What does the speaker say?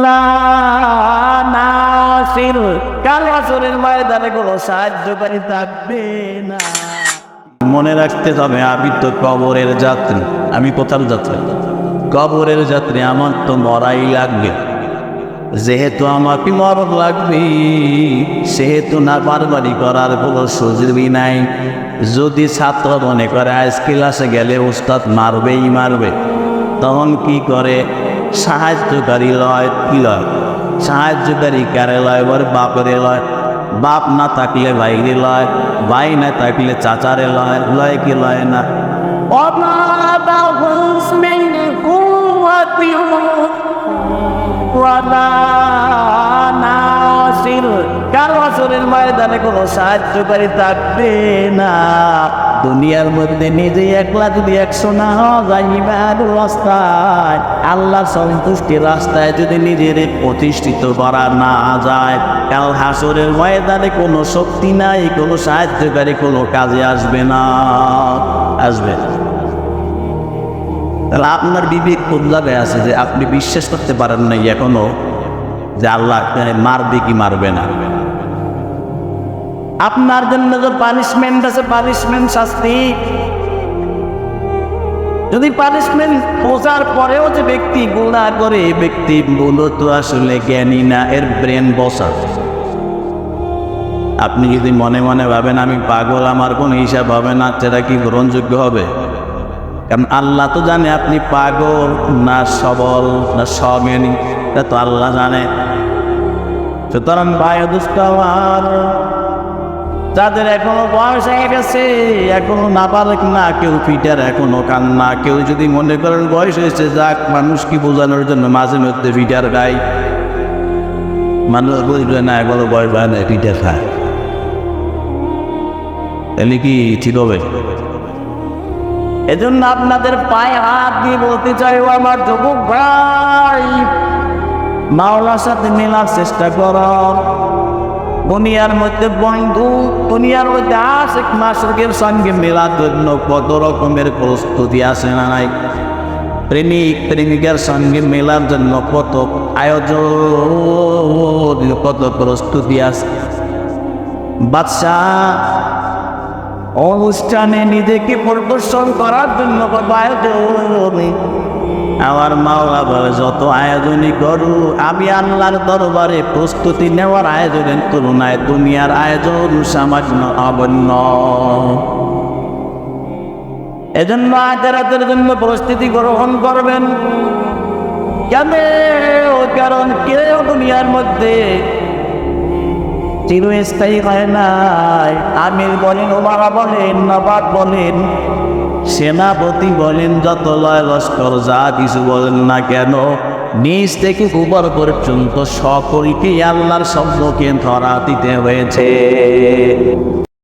ওয়ালা নাসির, কাল হাসরের ময়দানে কোনো সাহায্যকারী থাকবে না। মনে রাখতে হবে আমি তো কবরের যাত্রী। আমি কোথার যাত্রী? কবরের যাত্রী। আমার তো মরাই লাগবে। যেহেতু আমাকে মরণ লাগবে, সেহেতু না বারবারি করার কোনো সুযোগই নাই। যদি ছাত্র মনে করে আজ ক্লাসে গেলে উস্তাদ মারবেই মারবে, তখন কি করে? সাহায্যকারী লয়। কি লয়? সাহায্যকারী কারে লয়? বলে বাপরে লয়। বাপ না থাকলে ভাইরে লয়, ভাই না থাকলে চাচারে লয়। লয় কি লয় না? কাল হাসরের ময়দানে কোনো সাহায্যকারী থাকবে না। দুনিয়ার মধ্যে নিজে একলা যদি 100 না যাইবার রাস্তায়, আল্লাহর সন্তুষ্টির রাস্তায় যদি নিজের প্রতিষ্ঠিত করা না যায়, কাল হাসরের ময়দানে কোনো শক্তি নাই, কোনো সাহায্যকারী কোনো কাজে আসবে না। আসবে? তাহলে আপনার বিবেক কোন জায়গায় আছে যে আপনি বিশ্বাস করতে পারেন নাই এখনো যে আল্লাহ মারবে কি মারবে না? আপনার জন্য যে পানিশমেন্ট আছে, পানিশমেন্ট, শাস্তি, যদি পানিশমেন্ট বোঝার পরেও যে ব্যক্তি গুনাহ করে, ব্যক্তি মূলত আসলে জ্ঞানী না, এর ব্রেন বসা। আপনি যদি মনে মনে ভাবেন আমি পাগল, আমার কোন হিসাব হবে না, সেটা কি গ্রহণযোগ্য হবে? কারণ আল্লাহ তো জানে আপনি পাগল না সবল না সজ্ঞানী, তা তো আল্লাহ জানে। সুতরাং ভাই দুষ্ট আমার, যাদের এখনো বয়স হয়ে গেছে, এখনো নাবালক না, কেউ ফিটার এখনো কান্না, কেউ যদি মনে করেন বয়স হয়েছে, যাক মানুষ কি বোঝানোর জন্য মাঝে মধ্যে ফিটার গায়, মানুষ বলবে না এখনো বয়স হয় না ফিটার খায়, তাহলে কি ঠিক হবে? এজন্য আপনাদের পায়ে হাত দিয়ে বলতে চাই, ও আমার যুবক ভাই, মাওলার সাথে মেলার চেষ্টা করো। দুনিয়ার মধ্যে বন্ধু, দুনিয়ার মধ্যে আশিক মাশরুকের সঙ্গে মেলার জন্য কত রকমের প্রস্তুতি আছে না নাই? প্রেমিক প্রেমিকার সঙ্গে মেলার জন্য কত আয়োজন, কত প্রস্তুতি আছে। বাদশাহ অনুষ্ঠানে নিজেকে প্রদর্শন করার জন্য কত আয়োজন। আমার মাওলা বলে যত আয়োজনই করু, আমি আল্লাহর দরবারে প্রস্তুতি নেওয়ার আয়োজনের তুলনায় দুনিয়ার আয়োজন সামান্য অবন্য। এজন্য আখিরাতের জন্য প্রস্তুতি গ্রহণ করবেন। কেন? কারণ কেউ দুনিয়ার মধ্যে চিরস্থায়ী হয় নাই। আমির বলেন, ওমারা বলেন, নবাব বলেন, সেনাপতি বলেন, যত লয় লস্কর যা কিছু বলেন না কেন, নিচ থেকে উপর পর্যন্ত সকলকে আল্লাহর শব্দকে ধরা দিতে হয়েছে।